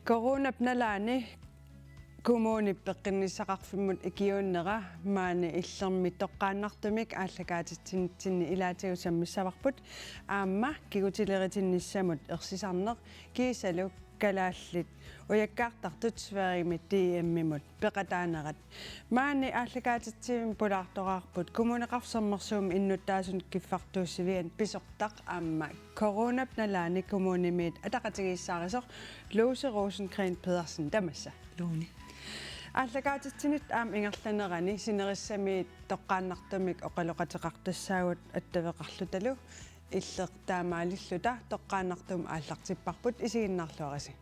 Corona pnalaani kommuni peqinnisaqarfimmut ikiunnera maani illermi toqqaannartumik ааллакаатитсинитсинни илаатигусаммиссаварпут аама кигутилеритиннissamут ерсисарнеқ кисалу калааллит уяккаартартут сферигмит тиэммимут пеқатаанерат маани ааллакаатитсивим пулаартоқарпут коммунеқарсэрмерсуум иннуттаасун киффартууссивиан писортақ аама corona пналаани коммунимиит атақатигиссаарисоқ Lose Rosenkren Pedersen тамасса Луни ааллакаатитсинит аам ингерланерани синериссами тоққааннартумик оқалоқатеқартассаагут аттавеқарлуталу иллертаамаалиллута тоққааннартум ааллартиппарпут исигиннарлуараси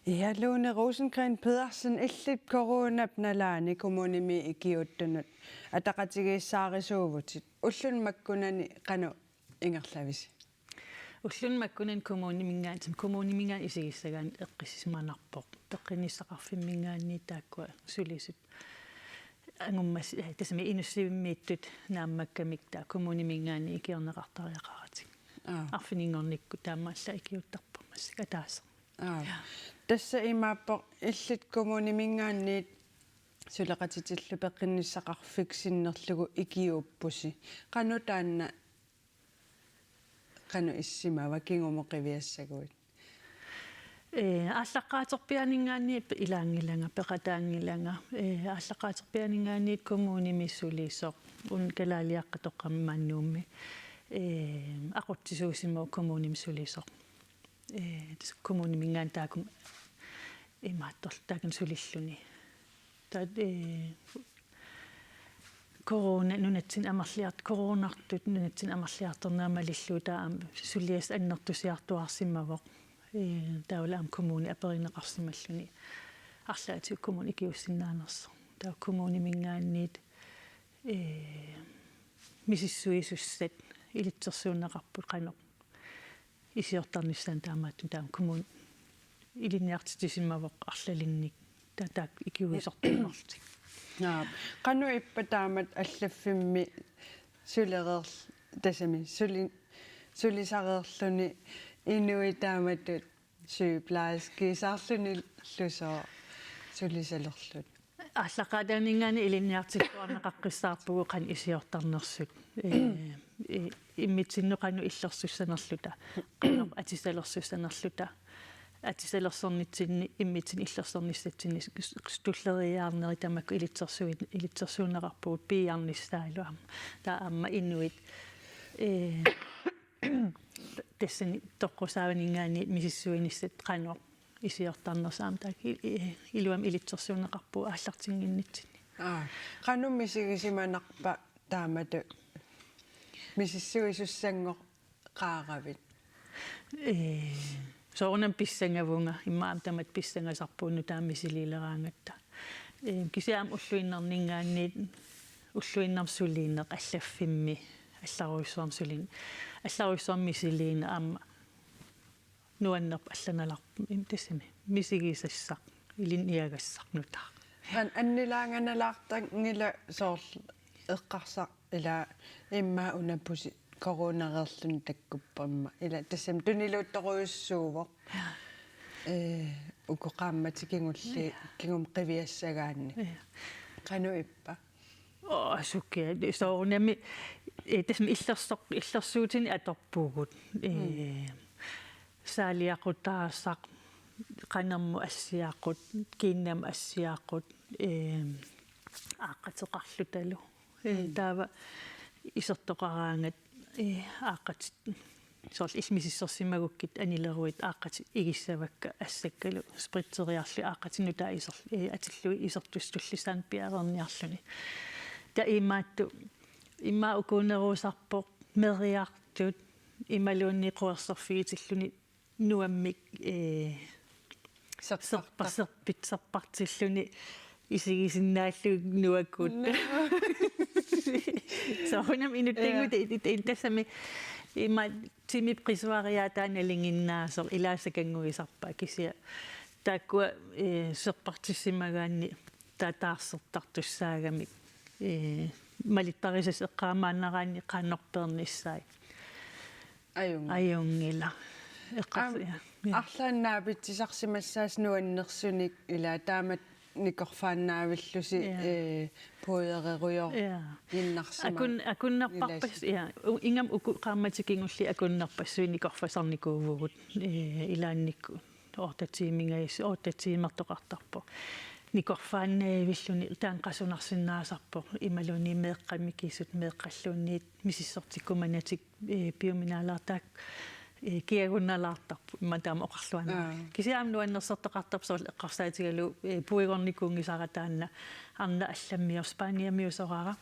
Ja, Lone Rosenkren Pedersen illit corona pnalaani kommunimi ikiuttunut ataqatigiissaarisууvutit ullunmakkunani qanu ingerlavisi уллунмаккунан коммунимингаан коммунимингаан исигиссагаан эққисисманарпоқ пеққинниссақарфиммингаанни тааккуа сулисут ангуммас тасми инуссивиммииттут нааммаккамик таа коммунимингаанни икиорнеқартариақаратик арфинингорникку таамаалла икиуттарпамас катааса тасса имааппоқ иллит коммунимингаанниит сулеқатитиллу пеққинниссақарфиксиннерлугу икиуппуси қану таанна қану иссимава кингумоқивиассагуит ааллаққаатерпианингаанни илаангиланга пеқатаангиланга ааллаққаатерпианингаанниит коммунимиссулиисоқ ун калаалиаққатоққаммааннуумми ақуттисуусиммо коммунимиссулиисоқ тас коммунимингаан таакум имааттор таакун сулиллуни таа корона нунатсин амерлиарт коронартут нунатсин амерлиартернаамалиллуу таам сулиас аннертусиартуарсиммавоқ таулаам коммуни аперинеқарсималлуни арлаатиу коммуни киуссиннаанерсо таа коммунимингаанниит мисиссуисуссат илитсерсуунеқарпут қаноқ исиортарниссаан таамаатту таам коммун илинниартитисиммавоқ арлалинник таак икиуисортарнерти qanu ippa taamat allafimmi sulereerl tasami sulisareerluni inui taamatut sygeplejerske saarluni lusoo sulisalerlut ааллақаатаанингани илинниартиккуарнеқаққиссаарпугу қан исиортарнерсут иммитсиннеқану иллерсуссанерлута қанеқ атисалерсуссанерлута атисалерсорнитсинни иммитсин иллерсорниссатсинни туллериаарнери тамакку илитсерсуунеқарпугут пиарниссаалуам таа амма инуит тессани тоққусааванингаани мисиссуиниссат қанеқ исиортарнерсаам таак илуам илитсерсуунеқарпуу ааллартингиннитсини qanummisigisimanarpa taamatu misissuisussangor qaaravit соорнам писсангавунга иммаам тамат писсангасарпуунну тааммисилилераангатта кисиаам уллуиннернингаанниит уллуиннарсулиинеқ аллаффимми алларуйссуармсулин алларуйссуармисилиина аама нуаннерп алланаларп имтассами мисигисассақ илинниагассарнутаа аннилаанганалаартангила соорл эққарсақ ила имма унаппуси коронерерлун таккуппамма ила тассам тунилуутторуйуссуувоқ укоқаамматикингулли кингум қивиассагаанни қану иппа суккиа соорнами тассам иллерсуутини аторпуугут саалиақутаассақ qanarmu assiaaqut kiinnam assiaaqut aaqqateqarlutalu taava isertoqaraangat aaqqatit soorl ismisissersimagukkit anileruit aaqqati igissavakka assakkalu spritzeriarlu aaqqatinutaa iser atillui isertustullisaan pialerniarluni ta imaattu imma ukuuneruusarpoq meriartut imaluunniquerserfiitilluni nuammik serpartilluni isigisinnaalluu nuakkuut soornam inuttingut tassami imma timi prisvariataanalinginnaasoq ilaasakangguisarpa kisia taakkua serpartissimagaanni tataarsertartussaagami malittarisas eqqaamaannaraani qaannorpeernissai ajungila eqqarsia арлааннаапитсисарсимассаас нуаннерсуник ила таамат никорфааннаавиллуси пуйереруйор иннарсима акуннерпарпас ингам уку qaammatикингулли акуннерпассуи никорфасарникуувгут илаанникку ортатиимингайс ортатиимертоқартарпо никорфааннаавиллуни таан қасунарсиннаасарпо ималуни меэққамикисут меэққаллуунниит мисиссортиккуманатик пиуминаалаартаак киагунналаартарпу иматаама оқарлуана кисиаам нуаннерсертоқартарпсуул эққарсаатигалу пуигорникуунгисаратаанна арна алламмиор спааниамиусорара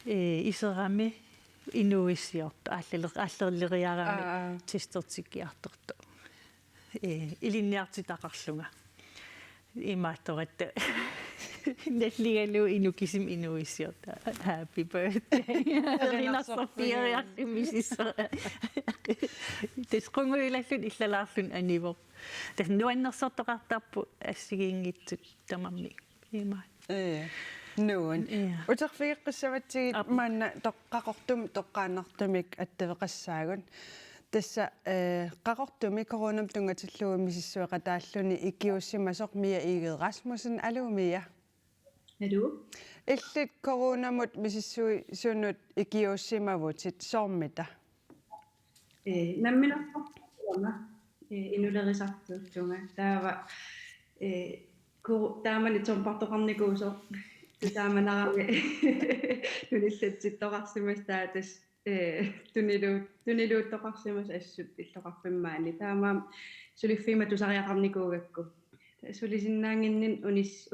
исерами инуиссиорт ааллерлериарами тестертиккиарторто илинниартитақарлунга имаатторатта нэллигалу инукисим инуиссиорта happy birthday ринарсорпиариарлумисиссера тесқунгуилаллун иллалаарлун анивор тас нуаннерсортоқартарпу ассигиингитсут тамамми има нуун утерфигеққиссаватсигит маанна тоққақортум аттавеқассаагун тасса қақортуми коронам тунгатиллуи мисиссуэқатааллуни икиуссимасоқ мия Игед Расмуссен алумия Hallo. Illit koronamut misissui sunnut ikiussimavutit soormita. Namminertortuama inulerisartuuttunga taava taamani torpartoqarnikuuso taamanarami tunillitsittoqarsimas taatas tuniluuttoqarsimas assut illoqarpimmaani taamaam suliffiima tusariaqarnikuugakku sulisinnaanginnin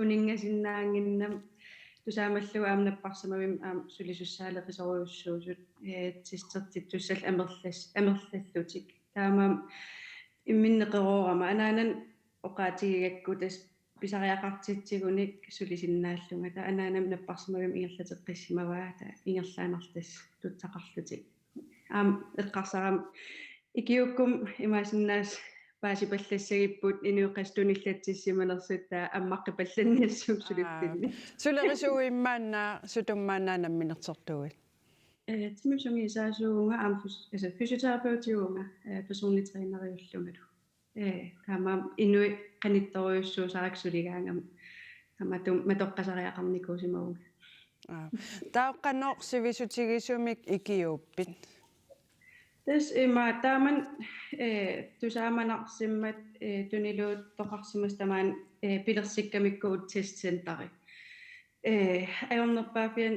uningasinnaanginnam tusaamalluga aamnapparsamavim sulisussaalerisoruussuusut tistertittussal amerlallutik taamaam imminneqeroorama anaanan oqaatigigakku tas pisariaqartitsigunik sulisinnaallunga ta anaanam napparsamavim ingerlateqqissimavaa ta ingerlaanartas tutsaqarlutik eqqarsaram ikiukkum imaasinnaas paasipallassagipput inuuqastunillattissimanersutta аммаққипалланниассуг сулиппинни Sulerisuimmaanna sutummaanna namminertortugut. Timimsungi saasuunga altså fysioterapeutiunga personlig træneriullungat. Kama inui qanittoriussuusaraqsuligaangam kamatum matoqqasariaqarnikuusimaunga. Taaqqanorsivisutigisumik ikiuuppit. Täs taaman tusaamanarsimmat tuniluut toqarsimastamaan pilersikkamikkuut testcenteri. Ajornerpaafian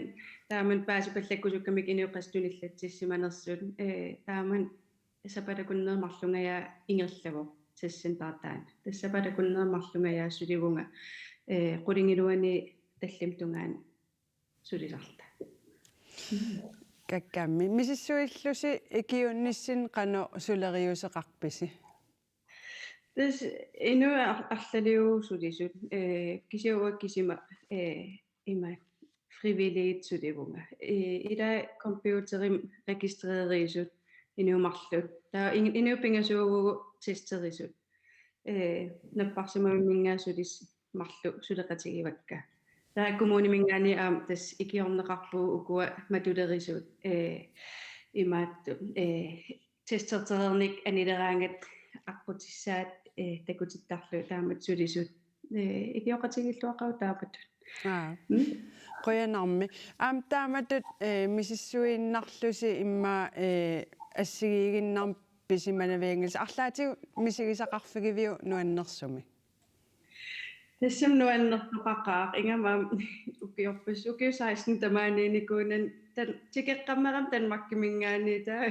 taaman paasipallakkusukkamik inuuqastunillattissimanersuut taaman sapatakunneermarlungaja ingerlavu testcentertaan. Tas sapatakunneermarlungaja sulivunga qulingiluani tallimtungaan sulisarta. Kakkammi misissuillusi ikiunnissin qano suleriuseqarpisi. Tas inu arlaliusulisut kisiuakkisima ima frivilligt sulivunga. Ida computerim registreriisut inumarlut. Ta inupingasuugu testerisut. Napparsimammingaasulis marlu suleqatigivakka. Der kommuni mingaani tas ikiorneqarpu ukua matulerisut imaattu testerterernik anileraangat aqqutissaat takutittarlu taamat sulisut ikioqatigilluaqau taapatut qoyanarmi taamatut misissuinnarlusi imma assigiiginnarm pisimanaviangils arlaatigu misigisaqarfigiviu nuannersumi Tässam nuannertoqaqaaq ingamaam ukiorpus ukiu 16 tamaaniinikuunan tan tikeqqammeram tanmakkimingaani taa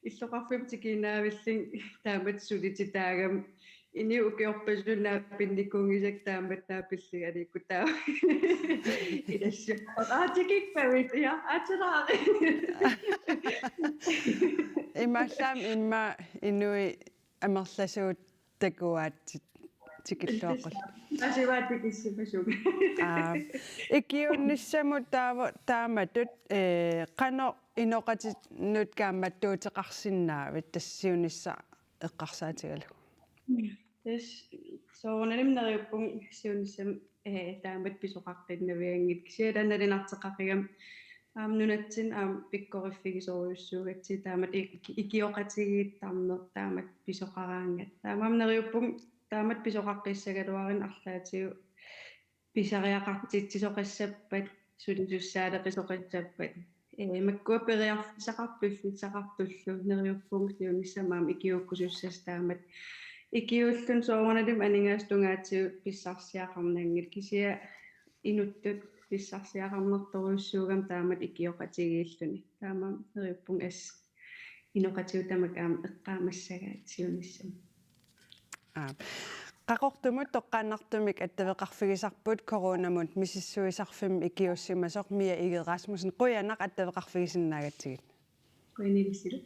illoqarfim tikinaavilling taamat sulititaagam ini ukiorpasunnaappinnikuungisak taamat taapilligaliikku taa idassu tikikpavit ja ateraari imaallam imma inui amerlasuut takuaatsit tikilluaqul asivaatikissimasug ikiunnissamut taamatut qano inoqatit nut kaammattuuteqarsinnaavit tassiunissa eqqarsaatigalu tas soornalimneriuppung siunissam taamat pisoqarqinnaviangit kisialannalinarteqaqigam nunatsin pikkorifigisoruissuugatsi taamat ikioqatigiittarner taamat pisoqaraangat taamamneriuppum taamat pisoqaqqissagaluarin arlaatiu pisariaqartitsisoqassappat sulisussaadeqisoqassappat makkua periarfisaqarpiffitsaqartullu neriuppum siunissamaam ikiukkusussas taamat ikiullun soornalim aningaastungaatiu pissarsiaqarnangit kisia inuttut pissarsiaqarnertoruissuugam taamat ikioqatigiilluni taamam neriuppum as inoqatiu tamak eqqaamassagaat siunissam qaqortumut toqqaannartumik attavеқарфигисарпут коронамут мисиссуисарфим икиуссимасоқ мия иге Расмусен қуянақ attavеқарфигисиннаагатсигит kuinilisilu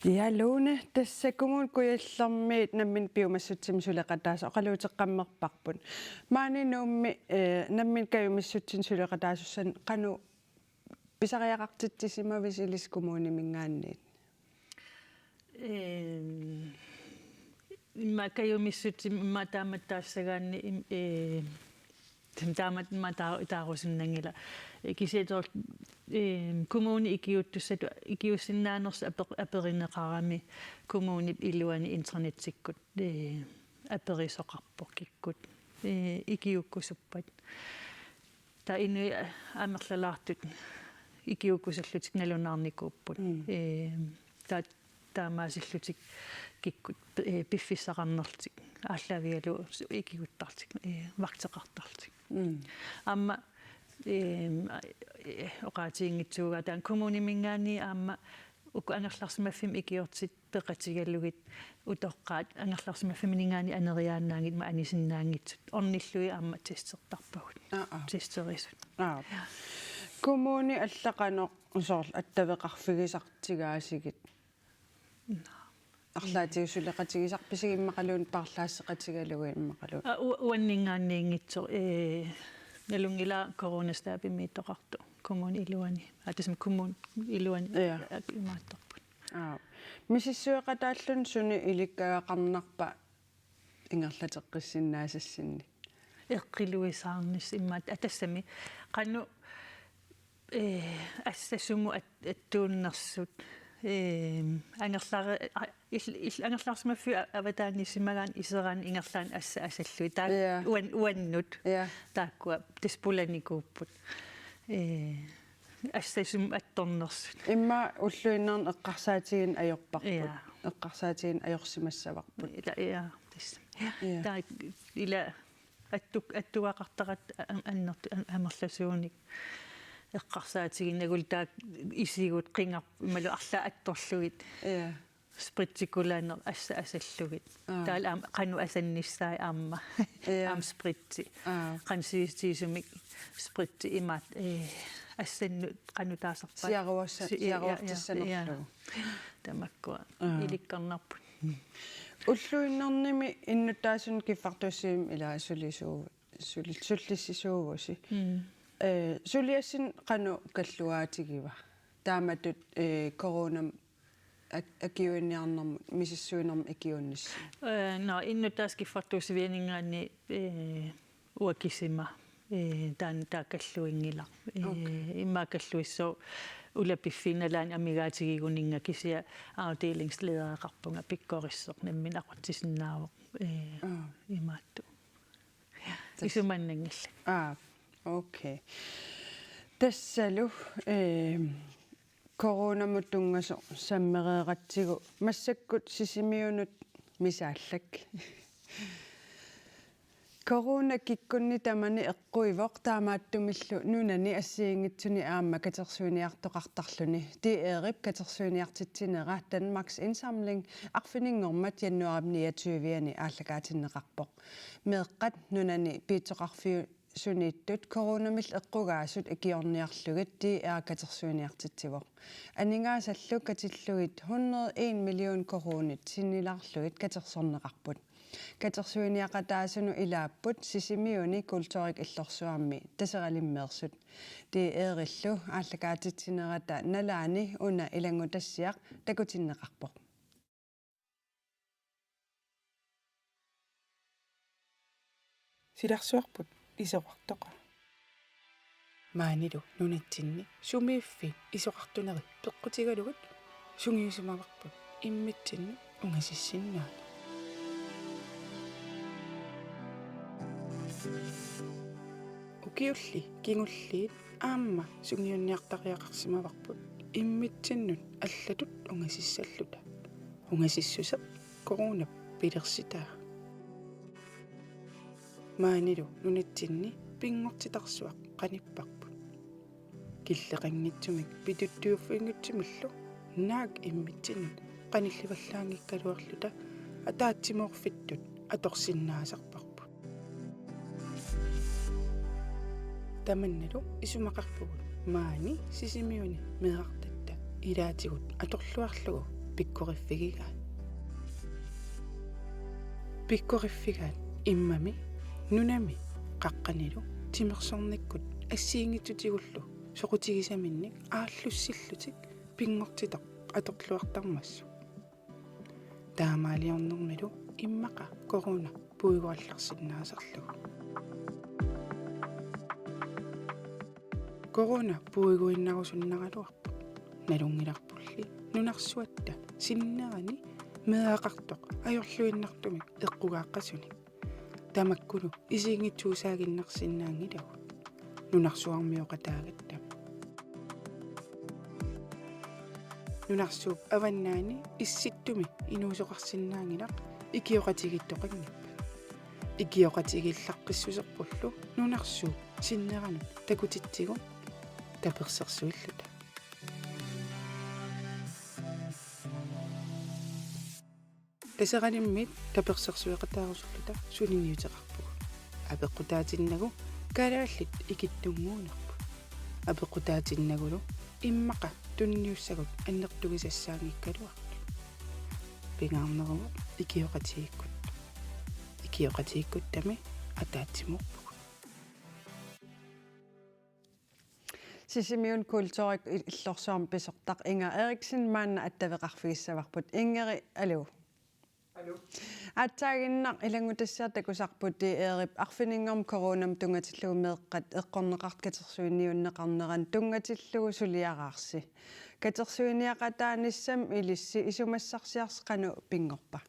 Ja Lone тассакумун куяллэрмиит наммин пиумассутсим сулеқатааса оқалуутеққаммерпарпут маани нуумми наммин каюмиссутсин сулеқатаасуссан қану писариақартитсимависилис коммунимингаанниит имма каюмиссутсим имма тааматтаассагаанни тамтаамат матаарусиннангила кисиатор коммуни икиуттуссату икиуссиннаанерс аперинеқарами коммунип илуани интернетсиккут аперисоқарпоқ киккут икиуккусуппат та инуи амерлалаартут икиуккусаллутик налунаарникууппут та таамаасиллутик киккут пиффиссақарнерлтик ааллавиалу икигуттартик вактеқартартик амма оqaatiingitsuuga taan kommunimингаани аама уку ангерларсимаффим икиортит пеқатигаллугит утоққаат ангерларсимаффиминингаани анериааннаангит ма анисиннаангитсут орниллуи аама тестертарпагут тестерисут коммуни аллақано усорл аттавеқарфигисартигаасигит арлаатигусулеқатигисарписиг иммақалуун парлаассеқатигалуги иммақалуун уаннингаанниингитсо налунгила коронастаапимииттоқарту коммун илуани атасм коммун илуани имааттарпут мисиссуеқатааллун суни иликкаақарнарпа ингерлатеққиссиннаасассинни эққилуисаарнис иммаат атассами қанну ассасуму аттууннэрсут ангерларсмаффи аватааниссимагаан исераан ингерлаан ассаллуи таа уаннут тааккуа таспуланикууппут ассасум атторнерсут имма уллуиннерн эққарсаатигин ajorparput эққарсаатигин ajorsimassavарпут тас таа ила аттуақартарат аннерт амерласууник эққарсаатигиннагул таа исигут қингар ималу арла атторлугит спритсикулаанер асса асаллугит таал қану асанниссаа аама аам спритси қансиистисумик спритси имаат ассанну қану таасарпаа сиаруассанерлу тамаккуа иликкарнарпут уллуиннэрними иннутаасун киффартуссиим илаа суллиссисуугуси сулиассин қану каллуаатигива тааматут коронам акиуинниарнэрмут мисиссуинерм акиуннисси но иннутаас киффартуусивианингаани уакисима таан таакаллуингила имма каллуиссоо улапиффиналаани амигаатигигунинга кисия авделингследереқарпунга пиккориссоқ наммин ақутсисиннаавоқ имаатту исуманнангилла окей тассалу коронамутунгасо саммереератсигу массаккут сисимиунут мисааллак корона киккунни тамани эққуивоқ таамааттумиллу нунани ассиингитсуни аама катерсуиниартоқартарлуни диэрип катерсуиниартитсинера Danmarks Indsamling арфинингормат яннуарабни 29-ани ааллагаатиннеқарпоқ меэққат нунани пиитоқарфиу сунниттут коронамил эққугаасут акиорниарлугит катерсуиниартитсивоқ анингаасаллу катиллугит 101 миллион коронит синниларлугит катерсорнеқарпут катерсуиниақатаасуну илааппут сисимиуни култорик иллорсуарми тасералиммеерсут диэриллу ааллагаатитсинерата налаани уна илангутассиақ такутиннеқарпоқ силарсуарпут исоқартоқа маанилу нунатсинни сумииффи исоқартунери пеққутигалугут сунгиусумаварпут иммитсинни унгасиссиннаана укиулли кингуллиит аама сунгиунниартариақарсимаварпут иммитсиннут аллатут унгасиссаллута унгасиссусеқ корона пилерситаа маанилу нунатсинни пингортитарсуақ qanipparput киллеқангитсумик питуттууффингутсимуллу наак иммитсинут qanilливаллаангиккалуарлута атаатсимоорфиттут аторсиннаасарпарпут таманналу исумақарпугут маани сисимиуни меартатта илаатигут аторлуарлугу пиккориффигаат иммами нунами қаққанилу тимерсорниккут ассиингитсутигуллу соқутигисаминник ааллуссиллутик пингортитақ аторлуартармассу таамаалиорнэрмилу иммақа корона пуигуалларсиннаасарлугу корона пуигуиннарусуннагалуарпу налунгиларпулли нунарсуатта синнерани меақартоқ ajorluinnartumik эққугааққасуни тамаккулу исиингитсуусаагиннарсиннаангилагу нунарсуармиоқатаагатта нунарсууп аваннаани исситтуми инуусоқарсиннаангилақ икиоқатигиттоқангиппа икиоқатигиллаққиссусерпуллу нунарсууп синнеранут такутитсигу таперсерсуиллута тасераниммит таперсерсуеқатаарусуллута сулиниутеқарпугу апеққутаатиннагу калааллит икиттунгуунерпу апеққутаатиннагулу иммақа тунниуссагут аннертугисассаангиккалуарту пингаарнеруву икиоқатииккуттами атаатсиморпугу сисимиун култорик иллорсуарм писортақ Инга Эриксен маанна аттавеқарфигиссаварпут ингери алу Hallo. Атсаагиннақ илангутассаартакусарпут тиерип арфинингорм коронам тунгатиллугумеэққат эққорнеқарт катерсуиниуннеқарнеран тунгатиллугу сулиараарси катерсуиниақатааниссам илисси исумассарсиарсқану пингорпа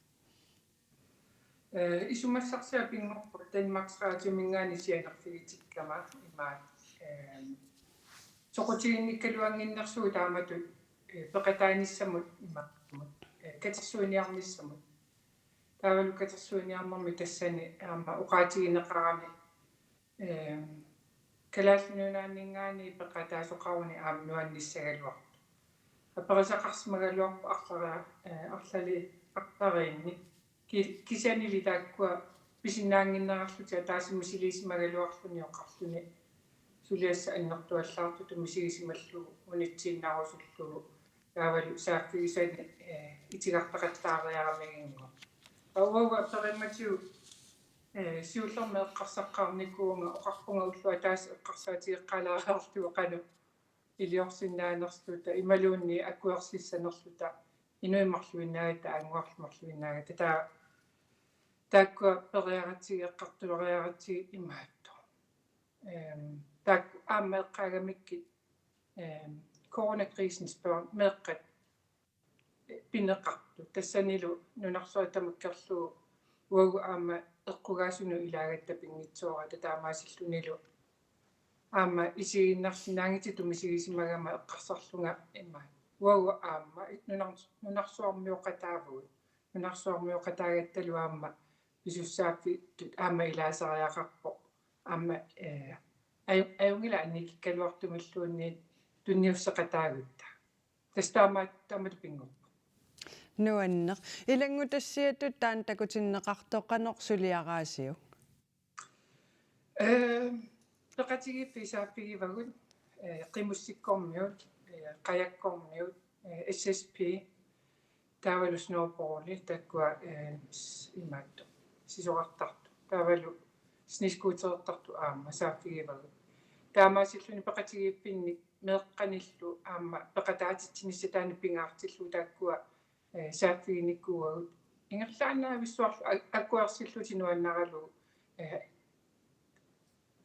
Isumassarsia pingorpu Danmarks Radio mingaani sianarfigitikkama imaat soqutiginnikkaluanginnersuu taamatu peqataanissamut imaamut katersuiniarnissamut taavalu katersuiniarnermi tassani aama uqaatigineqarami kalaallununaanningaani peqataasoqaruni aamnuannissagaluartu aperisaqarsmagaluarpu arlali aqtariinni кисанили тааккуа писиннаангиннерарлути таасимисилисимагалуарлуни оқарлуни сулиасса аннертуаллаарту тумисигисималлу унитсииннарусуллугу таавалу сааффигисани итигартақаттаариарамагингу ауава периматиу сиуллермеэққарсаққарникуунга оқарпунга уллуа таас эққарсаатиэққалаараартуа қану илиорсиннаанерслута ималуунни аккуерсиссанерлута инуимарлуинаагата ангуарлумарлуинаагата тааккуа периаратигеққартулериаратиги имаатто таак ааммеэққаагамикки коронакрисен спørn меэққат пинеқарту тассанилу нунарсуа тамаккерлуу уагу аама эққугаасуну илагатта пингитсуората таамаасиллунилу аама исигиннарсинаангити тумисигисимагама эққарсарлунга имаат уагу аама нунарсуармиоқатаавуи нунарсуармиоқатаагатталу аама писуссааффи аама илаасариақарпо аама аюнгила анниккалуартумиллуунни тунниуссеқатаагутта тастаамаат тамат пингорпу нуаннеқ илангутассиату таан такутиннеқартоқанеқ сулиараасиу пеқатиги писааффигивагут қимуссиккормиут qajakkormiut SSP taavalu snowboardi takkua imaattu sisoqartartu taavalu sniskuutereqtartu aamma saaffigivagu taamaasilluni peqatigippinnni meeqqanillu aamma peqataatitsinissataani pingaartillu taakkua saaffiginikkuugagut ingerlaannaa vissuarlu akkuarsillu tinuannaralu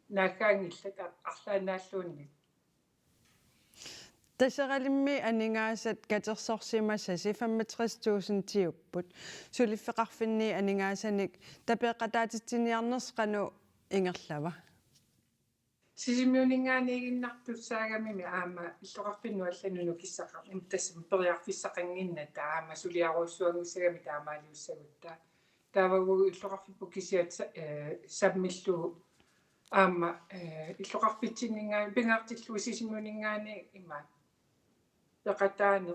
наакаангиллат арлаанааллуунни тасералимми анингаасат катерсорсимаса 65,000 тиуппут сулиффеқарфинни анингаасаник тапеқатаатитсиниарнерс қану ингерлава сисимиунингаанигиннартуссаагамими аама иллоқарфинну аллануну киссақар имтассам периарфиссақангинна таама сулиаруссуангуссагами таамаалиуссагутта таавагу иллоқарфиппу кисиат сабмиллу аама иллоқарфитсиннингаа пингаартиллу сисимиунингаани имаат пеқатаане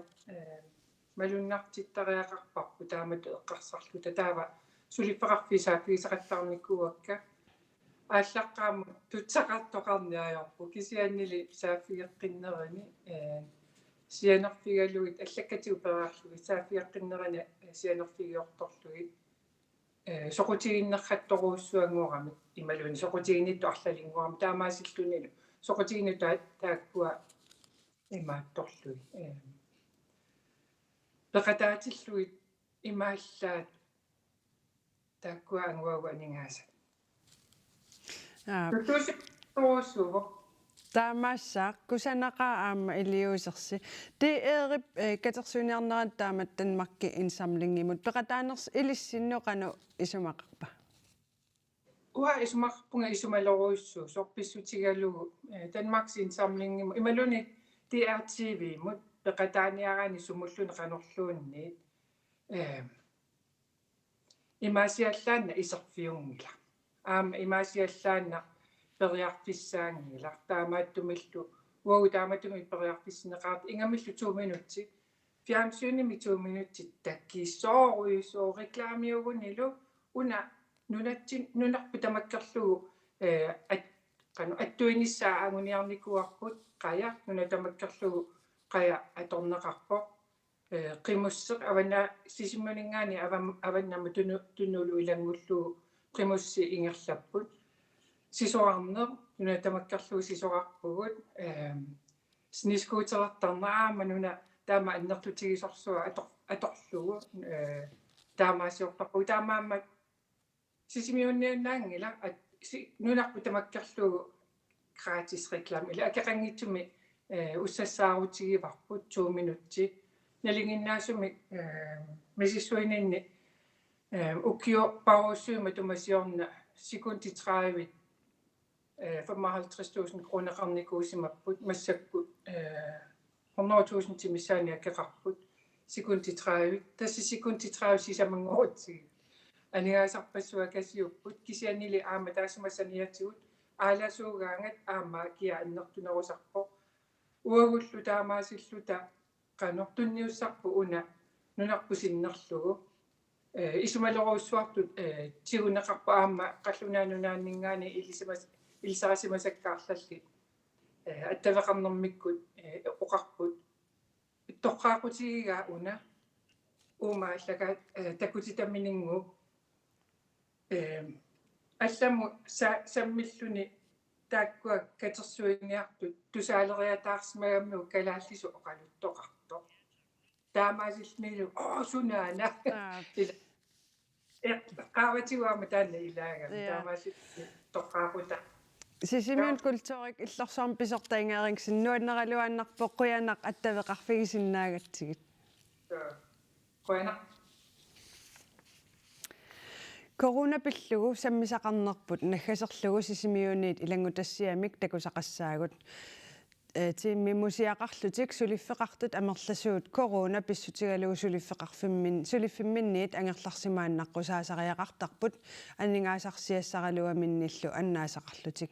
малуннартиттариақарпарпу таамату эққарсарлута таава сулиффеқарфисаа писақаттарниккуакка ааллаққаама тутсақартоқарниаёрпу кисианнили сааффигеққиннерани сианерфигалугит аллаккатиу пераарлугит сааффигеққиннерани сианерфигиорторлугит соқутигиннерхатторууссуангуарами ималуни соқутигинитту арлалингуарами таамаасиллунилу соқутигиниту тааккуа имаатторлуги пеқатаатиллугит имааллаат тааккуа ангуагу анингааса тутуситоруссуво таамаассаақ кусанақаа аама илиусерси тиэрип катерсуниарнерат таамат танмарки инсамлингимут пеқатаанерс илиссинноқану исумақарпа уа исумарпунга исумалоруйссуу сорписсутигалугу танмаркс инсамлингиму ималуни TRTV мут пеқатааниарани сумуллуни қанерлуунниит имаасиаллаанна исерфиунгила аама имаасиаллаанна периарфиссаангила таамааттумиллу уагу таамааттуми периарфиссинеқарт ингамиллу 2 минутти фиамсууними 2 минутти таккиссооруйсоо рекламиугунилу уна нунатсин нунарпу тамаккерлугу qanu attuinissаа anguniarnikuarput qaya nunatamаккерлугу qaya atorneqarpo qimusseq avanna sisimmuningaani avannama tunulu ilangullugu qimussi ingerlapput sisoarner nunatamаккерлугу sisoqarpugut sniskuuterartarnaama nuna taama annerlutigisorsua atorlugu taamaasiortarpu taamaamma sisimiunniunnaangila nunarpu tamakkerlugu gratis reklam ila akaqangitsumi ussassaaruutigivarput 2 minutti nalinginnaasumi misissuininni ukio pausuuma tumasiorna sekundi 30 55.000 kroner qarnikuusimapput massakkut 100.000 timisaani akaqarput sekundi 30 tassi sekundi 30 sisamangorutigi anigaasarpassua kasiupput kisiannili aama taasumassaniatigut aalasuugaangat aama kia annertunerusarpo uagullu taamaasilluta qanortunniussarpu una nunarpusinnerlugu isumalorussuartut tiguneqarpa aama qallunaanunaaningaani ilisarasimasakkaarlalli attavaqarnermikkut oqarput toqqaaqutigigaa una uumaallakaat takutitamininggu алламу саммиллуни тааккуа катерсуиниартут тусаалериатаарсмагамму калааллису оқалуттоқарто таамаасиллмилу сунаана qaavatiuaama taanna ilaagami taamaasillu toqqaaquta сисимиун культурик иллерсуарм писортаингаериксин нуаннералуааннарпо қуянақ аттавеқарфигисиннаагатсигит қуянақ коронапиллугу саммисақарнерпут наггасерлугу сисимиуниит илангутассиамик такусақассаагут тиммимусиақарлутик сулиффеқартут амерласуут корона писсутигалугу сулиффимминниит ангерларсимааннаққусаасариақартарпут аннингаасарсиассаралуаминниллу аннаасақарлутик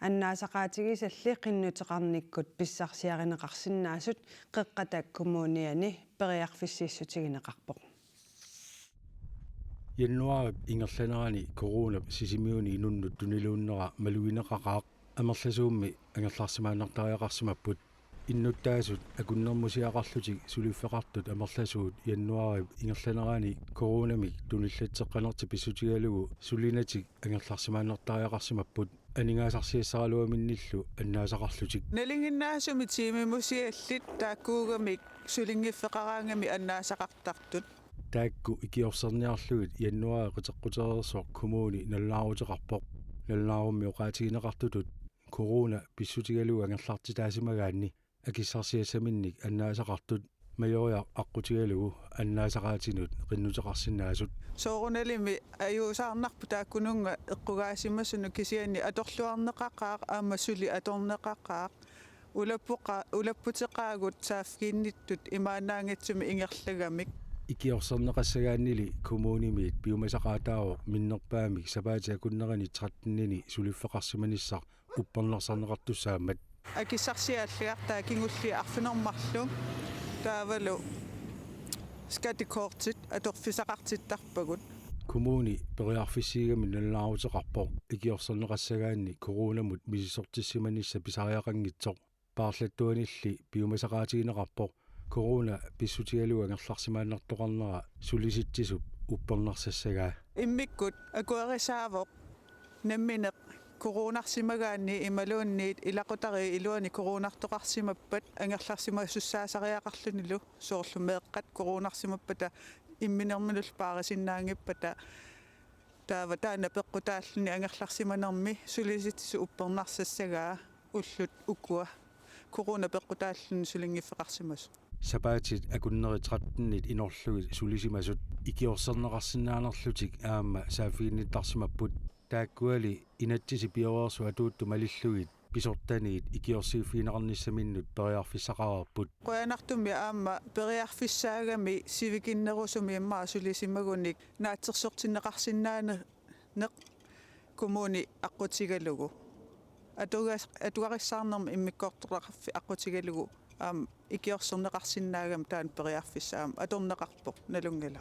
аннаасақаатигисалли қиннутеқарниккут писсарсиаринеқарсинаасут қеққатаак коммуниани периарфиссииссутигинеқарпоқ януари ингерланерани корона сисимиуни инуннут тунилууннера малуинеқақаақ амерласуумми ангерларсимааннартариақарсимаппут иннуттаасут акуннэрмусиақарлутик сулиффеқартут амерласуут януари ингерланерани коронамик туниллатсеққанерти писсутигалугу сулинатик ангерларсимааннартариақарсимаппут анингаасарсиассаралуаминниллу аннаасақарлутик налингиннаасуми тимимусиаллит тааккуугамик сулингиффеқараангами аннаасақартартут таакку икиорсерниарлугит януари қитеққутерерсоо коммуни наллаарутеқарпоқ наллаарумми оқаатигинеқартутут корона писсутигалуга ангерлартитаасимагаанни акиссарсиассаминник аннаасақартут майориа аққутигалугу аннаасақаатинут қиннутеқарсинаасут соорунalimi аюусаарнарпу тааккунунга эққугаасимасуну кисиани аторлуарнеқақаа аамассули аторнеқақаа улаппутеқаагут саафгиинниттут имаанаангитсуми ингерлагамик икиорсернеқассагааннили коммунимиит пиумасақаатааво миннерпаамик сапаатиа куннерани 13-нини сулиффеқарсиманиссақ уппарнерсарнеқартуссаамат акиссарсиааллагартаа кингулли арфинермарлу таавалу скатикортит аторфисақартиттарпагут коммуни периарфиссигами наллаарутеқарпо икиорсернеқассагаанни коронамут мисисортиссиманисса писариақангитсоқ paarlattuanilli piumasaqaatigineqarpo korona pissutigaluga ngerlarsimaannartoqarnera sulisitsisup uppernarsassagaa иммиккут акуэрисаавоқ намминеқ коронарсимагаанни ималуунниит илақутари илуани коронартоқарсимаппат ангерларсимассуссаасариақарлунилу соорлумеэққат коронарсимаппата имминерминул паарисиннаангиппата таава таана пеққутааллуни ангерларсиманерми сулиситсу уппернарсассагаа уллут укуа корона пеққутааллуни сулингиффеқарсимас сапаатит акуннери 13-нит инорлугит сулисимасут икиорсернеқарсинаанерлутик аама саафигинниттарсимаппут тааккуали инатсиси пиоверсу атуутту малиллугит писортаниит икиорсиуффиинеқарниссаминнут периарфиссақарарпут қуянартуми аама периарфиссаагами сивикиннерусуми иммаа сулисимагуник наатсерсортиннеқарсинаане неқ коммуни аққутигалугу атугариссаарнерми иммиккоортоқарфи аққутигалугу икиорсернеқарсинаагам таан периарфиссаам аторнеқарпоқ налунгала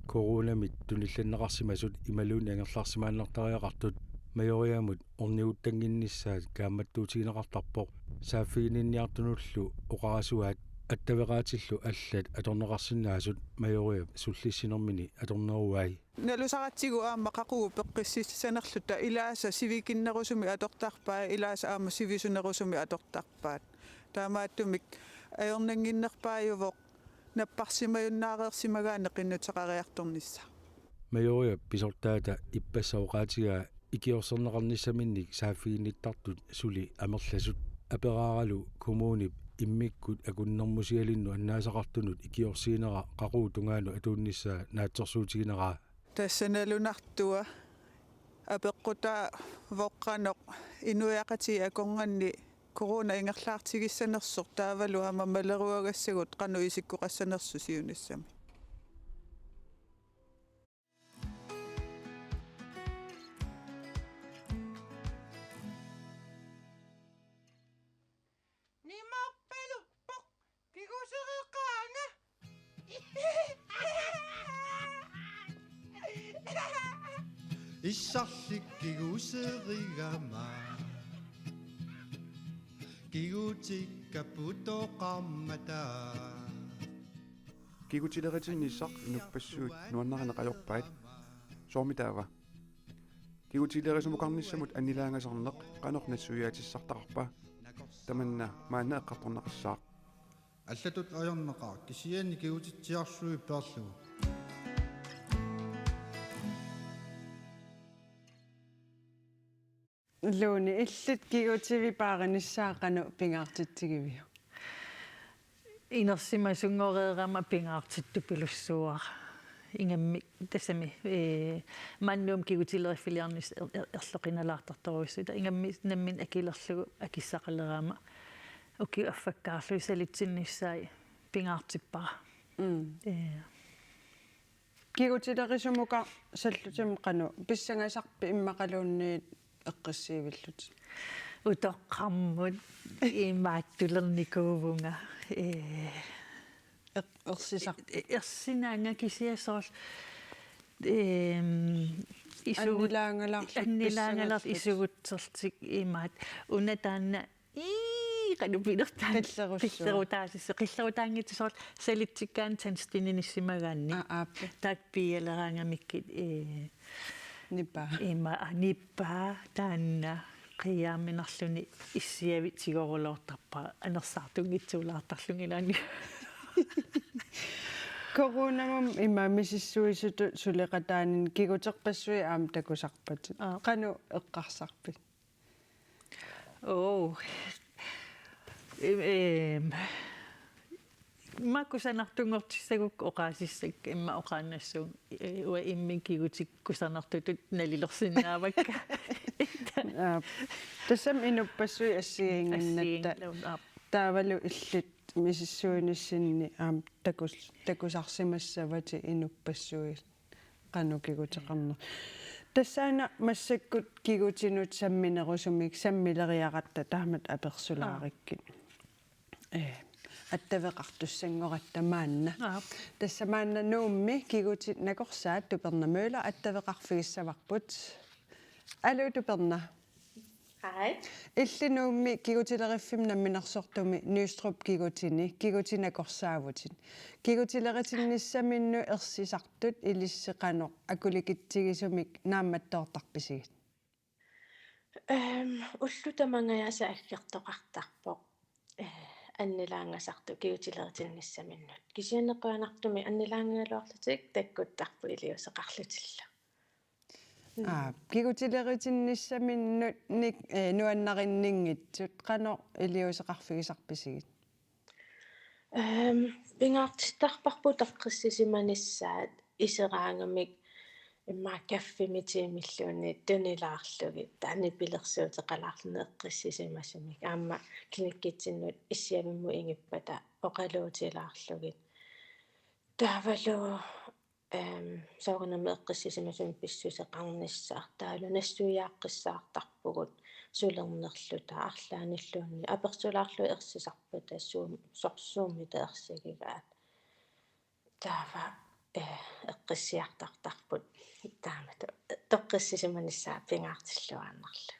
коронамит тунилланнеқарсимасут ималуни ангерларсимааннартариақартут майориамут орниуттангиннissaат каамматтуутигинеқартарпоқ сааффигининниартунуллу оқарасуаат аттавеқаатиллу аллат аторнеқарсинаасут майориап суллиссинермини аторнеруай налусаратсигу аама қақугу пеққиссисанерлута илааса сивикиннерусуми атортарпаа илааса аама сивисунерусуми атортарпаат таамааттумик аернангиннерпаажувоқ наппарсимаюннаареерсимагаане қиннутеқариарторнисса майориап писортаата иппассаоқаатигаа икиорсернеқарниссаминник сааффигинниттартут сули амерласут аперааралу коммунип иммиккут акуннэрмусигалинну аннаасақартунут икиорсиинера қақуу тунгаану атуунниссаа наатсорсуутигинераа тассаналунартуа апеққута воққаноқ инуяқати аконганни корона ингерлаартигиссанерсор таавалу ама малеруагассагут қану исиккоқассанерсу сиуниссами Issarlikkiguuserigama kigutikkaputoqarmata kigutileritsinissaq inupassuut nuannarineqajorpaat soormitaava kigutilerisumuqarnissamut annilaangasarneq qanornassuyaatissartaqarpa tamanna maanna eqqartornaqassaaq аллатут аёрнеқар кисиани кигутитсиарсуи перлугу луни иллит кигутиви паариниссаақану пингаартитсигивиу инерсимасунгореерама пингаартитту пилуссуар ингамми тассами маннуум кигутилериффилиарнис ерлоқиналаартарторуиссута ингамми наммин акилерлугу акиссақалераама уки аффаккаарлуи салитсиннissaai пингаартиппара кигутилерисумука саллутим қану писсангасарпи иммақалуунниит эққиссиивиллут утоққармут имааттулерникуувунга ерсисар ерсинаанга кисиасоорл аннилаангалаар исугутсертик имаат унатаанна qillerutaasisse qillerutaangitsisor salitsikkaan tanstininissimagaanni taak pialeraangamikkit nippa taanna qiyaamminerluni issiavit sigorulortarpa anersaartungitsuulaartarlungilaani Coronamum imamisissuisutut suleqataanin kiguterpassui aam takusarpatut. Qanu eqqarsarpit. Makusanartungortissaguk oqaasissak imma oqaannassuun ua imminkigutik kusarnartutut nalilorsinnaavakka. Tassam inuppasui assigiingannatta taavalu illut misissuinissinni aam takusarsimassavati inuppassuis qanu kiguteqarner. Tassaana massakkut kigutinut samminerusumik sammileriaqatta tahmat apersulaarikkit. Attaveqartussangoratta maanna. Tassamaanna nuummi kigutit nakorsaat tupernamøla attaveqarfigissavaqput. Alu tuperna. Hej. Illinuummi kigutileriffim namminarsortumi Nystrup kigutini kigutinakorsaavutin. Kigutileritinissaminnu ersisartut ilisseqanoq akulikittigisumik naammattoortarpisigit. Ullutamangajasa aggertoqartarpoq. Annilaangasartu kigutileritinnissaminnut. Kisianneqquanartumi annilaangaluarlutik takkuttarpu iliuseqarlutilla. Kigutileritinnissaminnut nuannarinningitsut qano iliuseqarfigisarpisigit. Pingaartistarparput eqqissisimanissaat iseraangamik imma kaffimitiimilluuni tunilaarlugit taani pilersuuteqalaarlune eqqissisimasumik aamma klinikkitinnut issiavimmu ingippata oqaluutilaarlugit taavalu saunami eqqissisimasum pissuseqarnissaar taalu nassuujaaqqissaartarpugut sulernerluta arlaanilluunni apersulaarlu ersisarputa sorsuumita ersigigaat taava eqqissiartartarput taamatu toqqissisimanissaa pingaartilluaannarlu.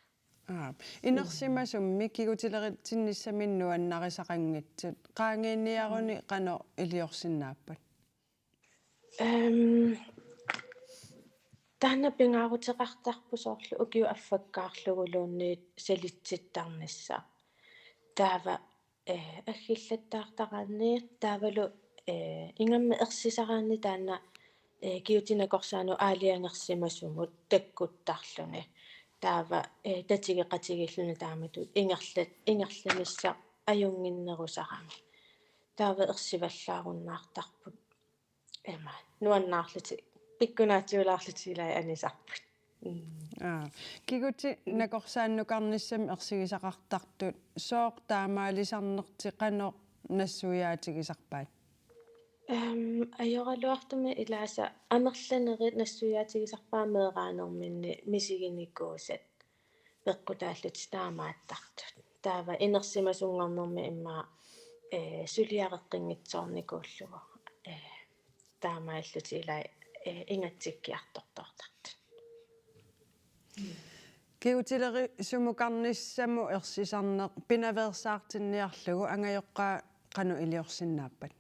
Inersimasummi kigutileritinnissaminnua annarisaqanngitsut qaangiinniaruni qano iliorsinnaappat. Taana pingaarutiqartarpusoorlu ukiu affakkaarluguluunniit salitsittaarnissa taava аггиллаттаартараанни таавалу инgamma ерсисараанни таана киутинакорсаану аалиангерсимасумут таккуттарлуни таава татигеқатигиллуни тааматут ингерланисса аюнгиннерусарами таава ерсиваллааруннаартарпут эма нуаннаарлути пиккунаатиулаарлутилай анисарпут Kiguti nakorsaannukarnissam ersigisaqartartut sooq taamaalisarnerti qano nassuyaatigisarpaat. Ajorluartumi ilaasa amerlanerit nassuyaatigisarpaameeraanerminni misiginikkuusat peqqutaallut taamaattartut taava inersimasungarnermi imma suliareqqinngitsoornikuullugu taamaallutilai ingatsikkiartortortartut. Kigutileri sumukarnissamu ersisarneq pinaversaartinniarlugu angajoqqaa qanu iliorsinnaappat.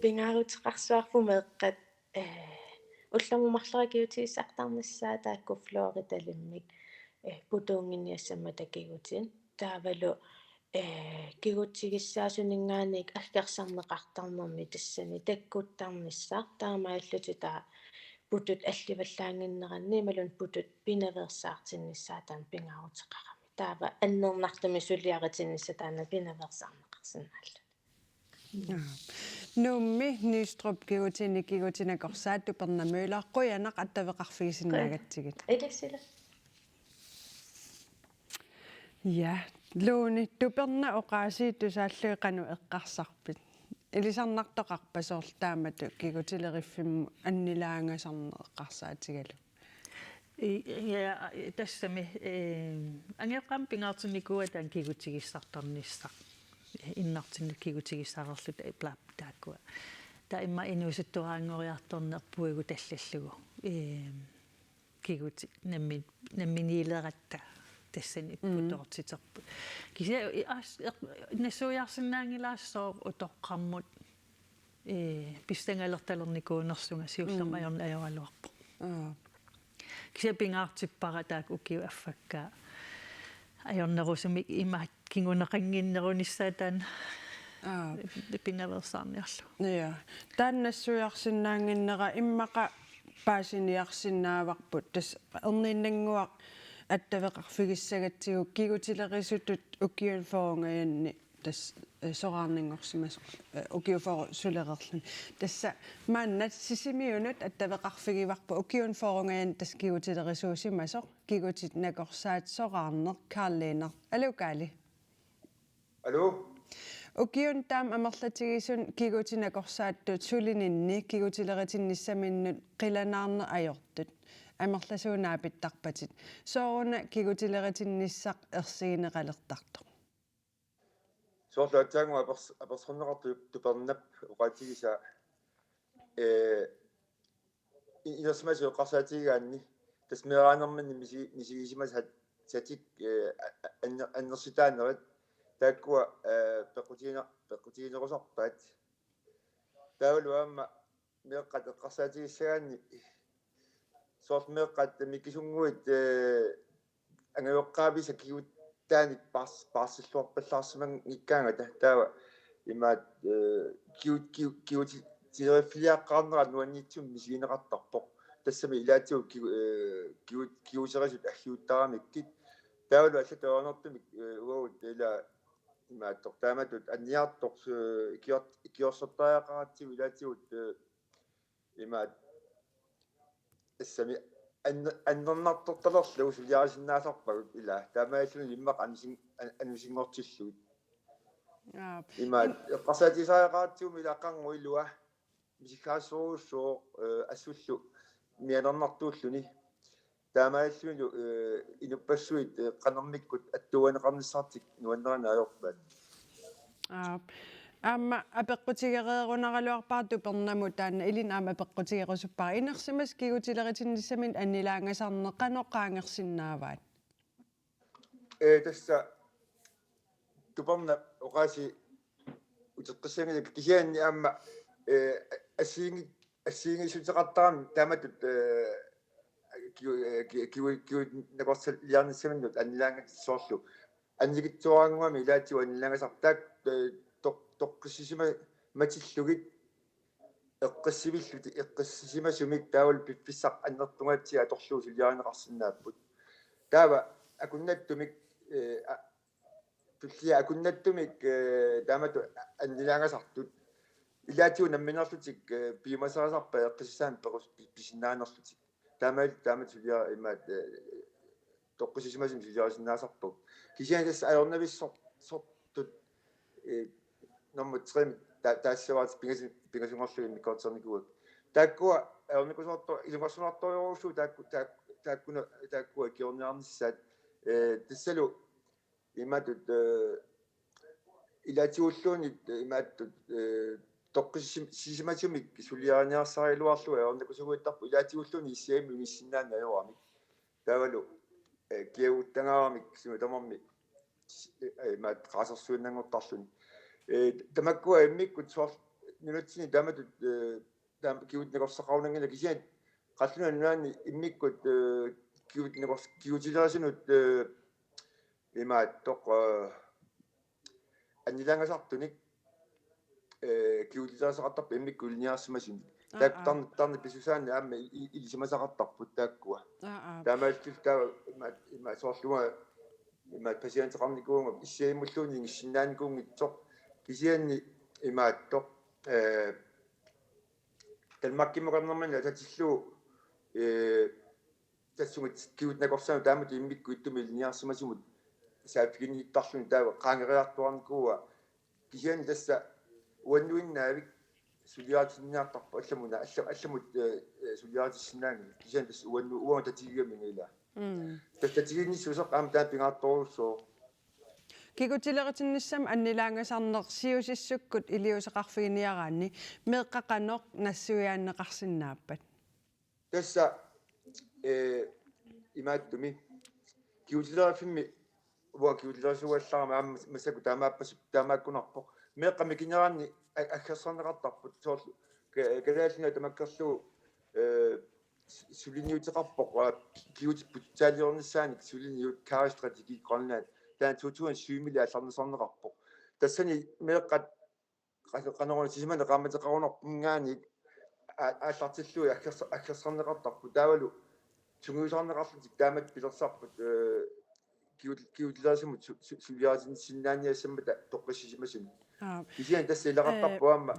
Pingaarutiqarsuarpu meeqqat улламумарлера киутигиссартарнissaа таакку флоридалиммик путуунгинниассамма такигутин таавалу кигутигиссаасунингаанник аггерсарнеқартарнерми тассани таккуттарнissaar таамааллути таа путут алливаллаангиннеранни малун путут пинаверсаартиннissaа таан пингаарутеқарами таава аннернартами сулиаритиннisса таана пинаверсаарнеқарсинааллу. Nummi Nystrup kigutinakkorsaat tupernamøla quyanaq attaveqarfigisinnaagatigit. Ilisila. Ja, luuni tuperna oqaasi tusaallu qanu eqqarsarpit. Ilisarnartoqarpasoorl taamatu kigutileriffimu annilaangasarneqqarsaatigalu. Ja tassami angeqam pingaartunnikua taan kigutigissartarnissaq иннартинну кигутигиссаарерлут плап тааккуа та имма инуусуттураангориарторнерпуигу таллаллугу кигути намминилератта тассани путоортитерпу кися нассуяарсинаангилаассоо утоққармут пистангалерталерникуунерсунга сиуллермаёрна ажоралуарпу кися пингаартиппара таак укиу аффаккаа ajornerusumik ima kingunaqanginnerunissaataan pingaversaarniarlu ja taannassuiarsinnaanginnera immaqa paasiniarsinnaavaqput tas erniinnanguaq attavеқарфигиссагатсигу кигутилерисутут укиулфорунгаяанни тас сораарнингорсимас укиуфору сулерерлун тасса мааннат сисимиунут аттавеқарфигиварпу укиунфорунгаяан тас кигутилерисуусимасо кигутит накорсаат сораарнер каарлиинер алукаали алло укиун таам амерлатигисун кигутинакорсааттут сулининни кигутилеритинниссаминнут қиланаарне ajortut амерласуунаапиттарпатит сооруна кигутилеритинниссақ ерсигинеқалертартоқ соорлаатсаагу аперсорнеқарту тупернап уqaатигиса инерсмасу қарсаатигаанни тасмераанерманни мисигисимас сатик аннерситаанерат тааккуа пеқутигинерусарпаат таавалуаама меэққат эққарсаатигиссагаанни соортмеэққат микисунгуит ангавеққаависа кигут тааник парсиллуарпаллаарсиман иккаангата таава имаат киут тирефлиаққарнера нуаннитсум мисигинеқартарпоқ тассами илаатиу киусерисут аллиуттарамиккит таавалу аллатаанертумик уаут ила имааттор тааматут анниарторс икиорсертаақаратсигу илаатигут имаат ассами аннернарторталерлу сулиарисиннаасарпагут ила таамааллуни иммақ анусингортиллугит имаат эққарсаатисаагаатсуми илаққангуилуа мисикаассоруссоо ассуллу мианернартууллуни таамааллуни инуппассуит қанермиккут аттуанеқарниссартик нуаннерана аёрпаат аама апеққутигереерунаралуарпаарту пернаму таана илин аама апеққутигерусуппара инерсимас кигутилеритинниссамин аннилаангасарнеқаноққаангерсиннааваат тасса туперна оqaasi утеққиссангилак кисианни аама ассиингисутеқартарами тааматут киу накорсал лиарниссаминнут аннилаангатсоорлу аннигитсуарангуами илаатиу аннилаангасартаак тоққиссисима матиллугит эққиссимасумик таавал пипписсақ аннертунгаатсиа аторлуу сулиаринеқарсинааппут таава акуннаттумик туллиа акуннаттумик таамату аннилаангасартут илаатиу намминерлутик пимасаасарпа эққиссаан перус писиннаанерлутик таамат сулиа имаат тоққиссисимасим сулиарисиннаасарпук кисианас аернависсортут номер 3 таассаваат пингасунгорлуги миккоортерникуак тааккуа аерникусорто илунгорсунарторюорусу тааккуна киорниарниссаат тассалу имаатут илаатиуллуунит имааттут тоққиссисимасумик сулиариниарсарилуарлу аерникусугуиттарпу илаатиуллуни иссиами миссиннаана аёрамик таавалу киауттангаарамик суматамарми имаат qaasерсуиннангортарлуни тамаккуа иммиккут соор нунатсини тааматут таам киутнекорсақарунангила кисиат қаллуна нуаани иммиккут киутилерасинут имаат тоқ аннилангасартуник киутилерасақартарпа иммикку илниарсимасин таак тарни писусаани аама илисимасақартарпут тааккуа таамааллу таа имаат соорлуга имаат пасиантеқарникуунга иссиимуллууни ингиссиннаанникуунгитсоқ кисианни имааттоқ талмаккимоқарнермани ататиллуу тассугит киутнакорсану таамат иммикку иттуми илниарсимасимут саафигиниттарлуни таава qaangeриартуарникууа кисианни тасса уаннуиннаавик сулиаатиннаартарпа алламуна алламут сулиаатиссинаанги кисиан тасса уанну татигиамингила татигинниссусеқ аама таан пингаартторуссоо кигутилеритинниссам аннилаангасарнеқ сиусиссуккут илиусеқарфигиниараанни меэққақаноқ нассуяаннеқарсинааппат тасса имааттуми киутилерифимми уа киутилерисуалларама аама массаку таамааккунарпоқ меэққамикинераанни аггерсарнеқартарпут соорлу калааллина тамаккерлугу сулиниутеқарпоқ киутиппут таалиорниссааник сулиниут каастратеги Grønland таан 2007 алларнисарнеқарпоқ тассани меэққат qanoqona sisimana qaamataqarunerpungaani ааллартиллуи аккерсарнеқартарпу таавалу сунгуисарнеқарлутик таамат пилерсарпут киутлаасимут сулиаатинсиннааниассаммата тоққиссисимасуни кисиан тассилеқартарпуамма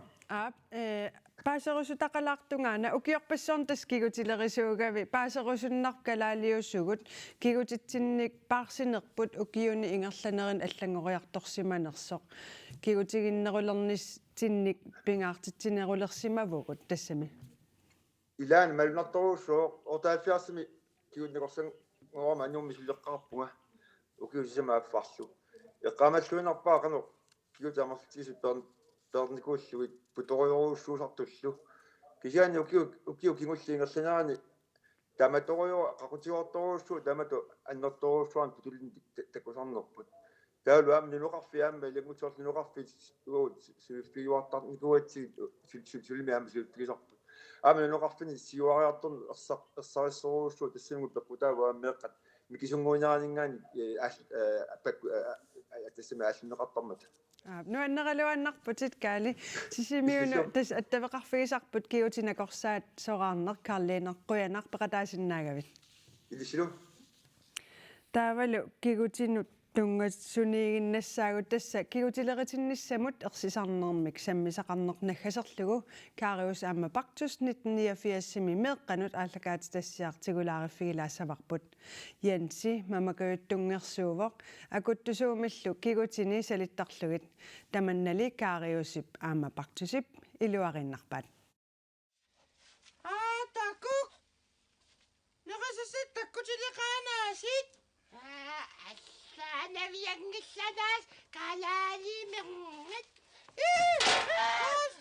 паасерусутақалаартунгаана укиорпассорн таскигутилерисуугави паасерусуннар калаалиуссугут кигутитсинник паарсинерпут укиуни ингерланерин аллангориарторсиманерсоқ кигутигиннерулернис тинник пингаартитсинерулерсимавугут тассами илаан малунарторуссоо ортааффиарсими киунникорсан норма нууммисулеққарпунга укиусисамааффарлу эққамаллуинарпаа қано киутаамарлтисут перникууллугит путориоруссуусартуллу кисиани укиу кингуллиингерланерани таматорио қақутиорторуссуу тамату аннерторуссуан путулин такусарнерпут таалу амнилоқарфиаама лагутсоорлиноқарфит суиффиуартарникуатси сулимиаама султигисарпут амнилоқарфини сиуариарторн ерсариссоруссуу тассимгу пеққутаава меэққат микисунгуинераанингаани тассами ааллунеқартармата нуаннералуаннарпутит каали сисимиуну тас аттавеқарфигисарпут киутинакорсаат сораарнер карлиинеққуянар пеқатаасиннаагавит илисилу таавалу кигутинут тунгатсунигиннассаагут тасса кигутилеритинниссамут ерсисарнермик саммисақарнеқ наггасерлугу каариус аама пактус 1989-сими меэққанут ааллакаати тассиартигулаариффигилаассаварпут янси мамакаюттунгерсуувоқ акуттусуумиллу кигутини салиттарлугит таманнали каариусип аама пактусип илуариннарпаат таку нерасасит таккутилеқаанаасит навиангилланаас калаалимернгат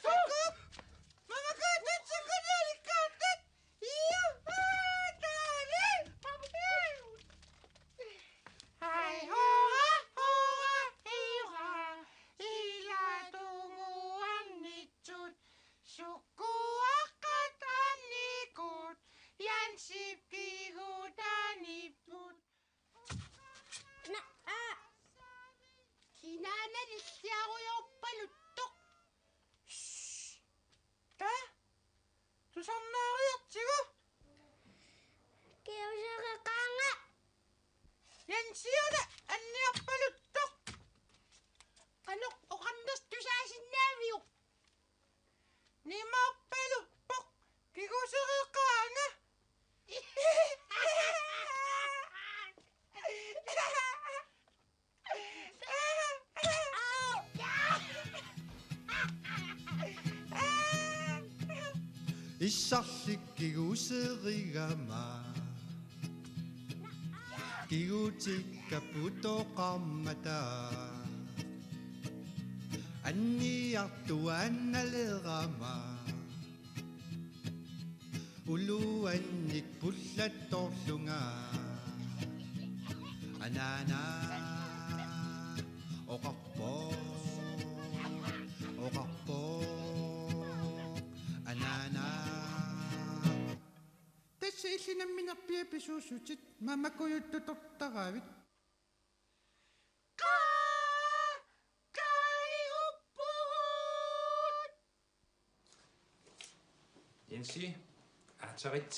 сукуп мамакатсакуналиккаартат иу таали ай хора иура илатунгуаннитсут суккуаққатанникут янсипкигутаниппут Kinana nilliaruyorpaluttoq. Ta? Tusarnaariartigu? Kiusaqaqaanga. Yansiuna anniarpaluttoq. Qanuq oqannas tusaasinnaamiu. Nimaarpaluppoq. Kiguseqaqaanga. Issarlikkiguuserigama kigutikkaputoqarmata anniartuannalerama uluannik pullattorlunga anana oqarpo anana tasseillinamminerpia pisuusutit mamakuyuttutortaravit Jensi, Atarit.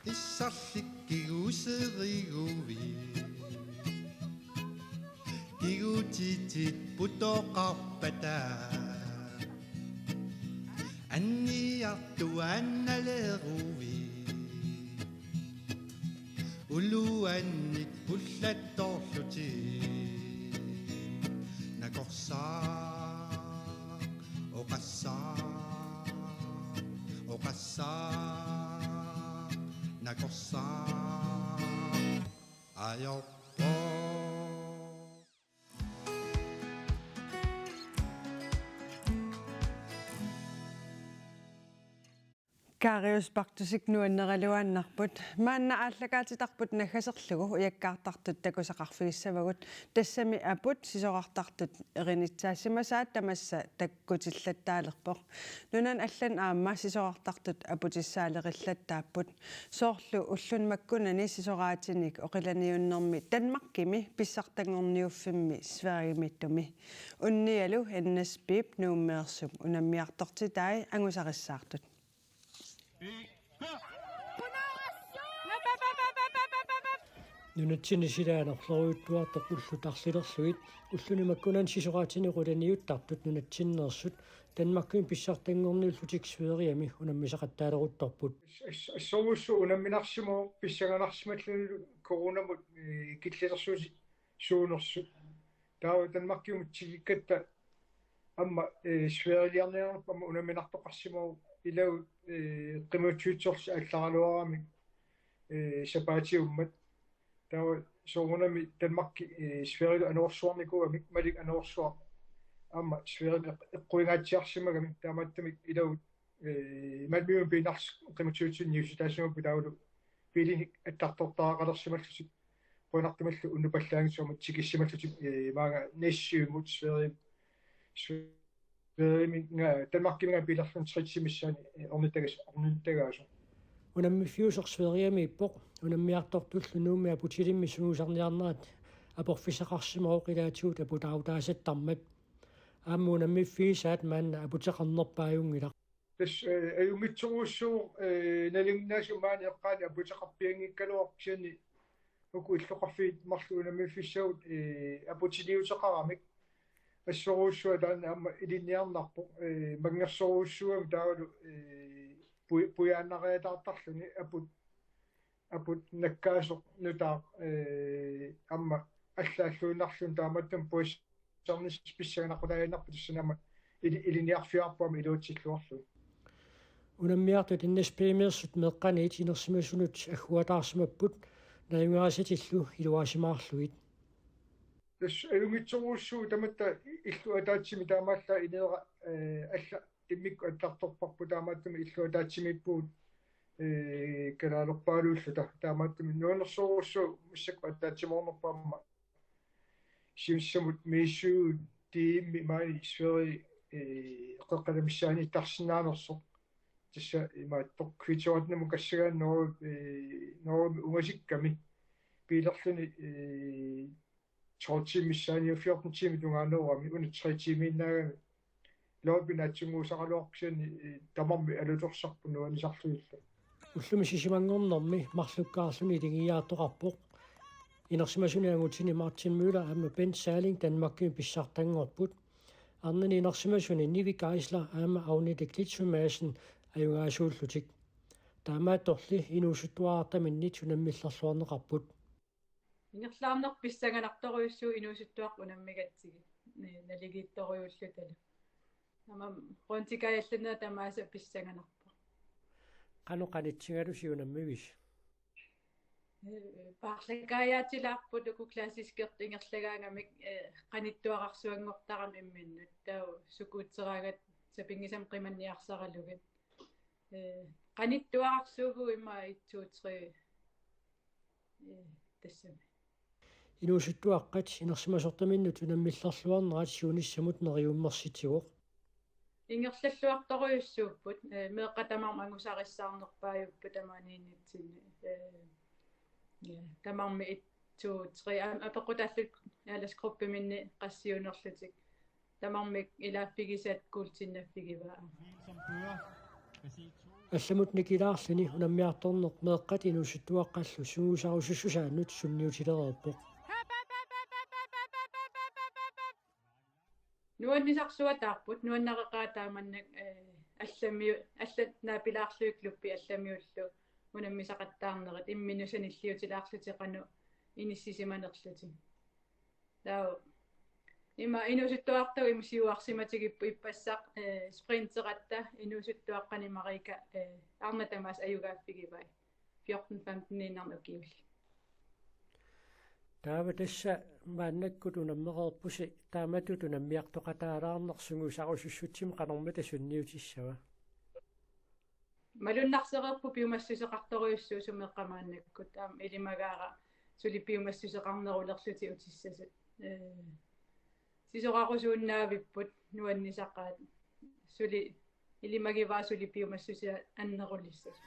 Issarlikkiguuseriguvi kigutitit putoqarpata anniartuannaleruvi uluannik pullattorluti nakorsaa oqassaa nakorsaa ajorpo Kaariuspartusik nuanneraliuannarput maanna aallakaatitarput naggaserlugu ujakkaartartut takusaqarfigissavagut tassami aput sisoqartartut erinitsaassimasaat tamassa takkutillattaalerpoq nunan allan aamma sisoqartartut aputissaaleqillattaapput soorlu ullunmakkunani sisoqaatinik oqilaniunnermi Danmarkimi pissartangorniuffimmi Sverigimitumi unnialu NSBip nuummeersum unammiartortitai angusaqissaartut Nunatsinni silaanerleruuttuartaq ullutarsilerluit ullunimakkunan sisoqaatiniqulaniuttartut nunatsinnersut Danmarkin pissartangorniullutik Sveriami unammisaqattaaleruttorput assovussu unamminarsimu pissaganarsimallu coronamut killilersuusi suunersut taawa Danmarkimut tikikkatta amma Sverialiarniarnap amma unamminartoqarsimu ilau qimutsuutsorsi allaraluarami sapaatiummat taawa soorunami Danmarki Sverilu anorsuarnikuamik malik anorsuar amma Sverilu eqquingaatsiarsimagami taamaattamik ilau malmium pinars qimutsuutsinniusi taasumappu taulu piilinik attartortaaqalersimallutik qunartimallu unnupallaangisuamut tikissimallutik maanga nissiumut Danmarkiminga pilarlun tritsimissaani ornittagaasu unammifiusor Sveriami ippoq unammiartortullu nuumia putilimmi suusarniarnaat aporfisaqarsimaoqilaatigut aputautaasattarmat aammu unammifiisaat maanna aputeqarnerpaajungilaq tas ayumitsuguussuu nalingnaasu eqqaani aputeqarpiangikkaluarsiani uku illoqarfiit marlu unammiffissagut aputiliuteqaramik assoruussua taanna amma ilinniarnarpo mangersoruussuam taavalu puyaannariataartarluni aput nakkaasoq nutaaq amma allaalluunarlun taamattum puissarnis pissaganaqulaajannarpu tussanama ilinniarfiarpuam iluutsilluarlu unammiartut innaspiimiirsut meqqaniit inersimasunut agguataarsimapput naayungaasitillu iluaasimaarluit tas ayumitsuguussuu tamatta illu ataatsimi taamaalla ineera alla immikku attartorparpu taamaattumi illu ataatsimiippuut kalaalorpaaluulluta taamaattumi nuanersoruussuu mussakku ataatsimoornerpaamma simsamut miissuut tiimmi maani Sveri qeqqalamissaani tarsinaanersoq tassa imaattoq kvituatnamu kassagaannerumi ungasikkami piilerluni 12 missaani 14 tiimi tungaannerami una 3 tiimiinnaagami loopinaatsunguusaqaluarpiani tamarmi alutorsarpu nuanisarluilla ullumi sisimangornermi marlukkaarluni ilingiaartoqarpoq inersimasuniangutini Martin Müller amma Bent Salling Danmarkin pissartangorput arnani inersimasuni Nivi Geisler amma Agnete Klitschmassen ajungaasuullutik taamaattorli inuusuttuaartaminnit unamillerluarneqarput Ingerlaarner pissanganartoriussuu inuusuttuaq unammigatsigi naligittoriullutala ama qontikajalluna tamaasa pissanganarpo qanoqanitsigalusi unammivis paarlakaayaatilaarput uku klassiskeert ingerlagaangamik qanittuaqarsuangortaram imminnut tau sukuutseraagat sapingisam qimanniarsaralugat qanittuaqarsuugu imma 1 2 3 tassami inuusuttuaqqat inersimasortaminnut unammillerluarnerat suunissamut neriummersitiguq ingerlalluartoriussuupput meeqqatamarma angusarissаарnerpaajuppu tamaaniinnitsinni tamarmi 1 2 3 apequtallut aalasgruppiminni qassiunerlutik tamarmik ilaaffigisat kuultinnaffigivaa алламут никилаарлини унаммиарторнеқ меэққат инусуттуаққаллу сугусаруссусааннут сунниутилерерпоқ nuannисарсуатаарпут nuannеқақаатааманнак алламиу аллат наапилаарлуиклуппи алламиуллу унаммисақаттаарнерит имминусаниллиутилаарлутеқану иниссисиманерлути таа има инусуттуарту имсиуарсиматигиппу иппассақ спринтератта инусуттуаққани марика арнатамаас аюгааффигивай 14-15 иннарнукиулли таава тасса мааннаккут унаммеқерпуси тааматут унаммиартоқатаалаарнерсугу сарусуссутсим қанормата сунниутиссава малуннарсереерпу пиумассусеқарториуссуу сумеққамааннаккут таама илимагаара сули пиумассусеқарнерулерлути утиссасут сисоқарусууннаавиппут нуаннисаққаат сули илимагиваа сули пиумассусиа аннерулиссас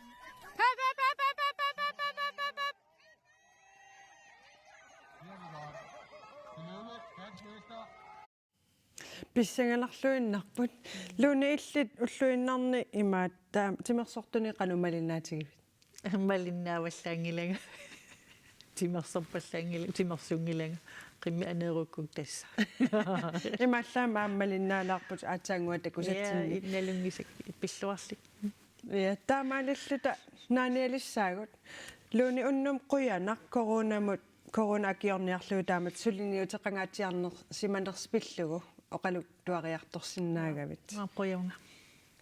писсангаларлуиннарпут луни иллит уллуиннарни имаат таа тимерсортуни канумалиннаатигивит малиннааваллаангилага тимерсорпаллаангилага тимерсунгилага qimmi aneerukkuk tassa имааллаа мааммалиннаалаарпут аатаангуа такусатсинни инналунгисак пиллуарлик я таамаалиллута нааниалиссаагут луни уннум қуянақ корона акиорниарлуу таамат сулиниутеқангаатиарнер симанерспиллугу оқалук туариарторсиннаагавит қуяунга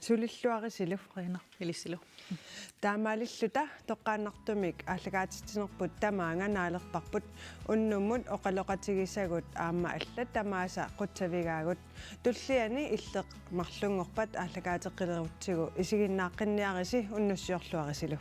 сулиллуарисилу қуяна илиссилу таамаалиллута тоққааннартумик ааллагаатитсинерпут тамаанга наалерпарпут уннуммут оқалоқатигисагут аама алла тамааса қутсавигаагут туллиани иллеқ марлунгорпат ааллагаатеққилерутсигу исигиннааққинниариси уннуссиорлуарисилу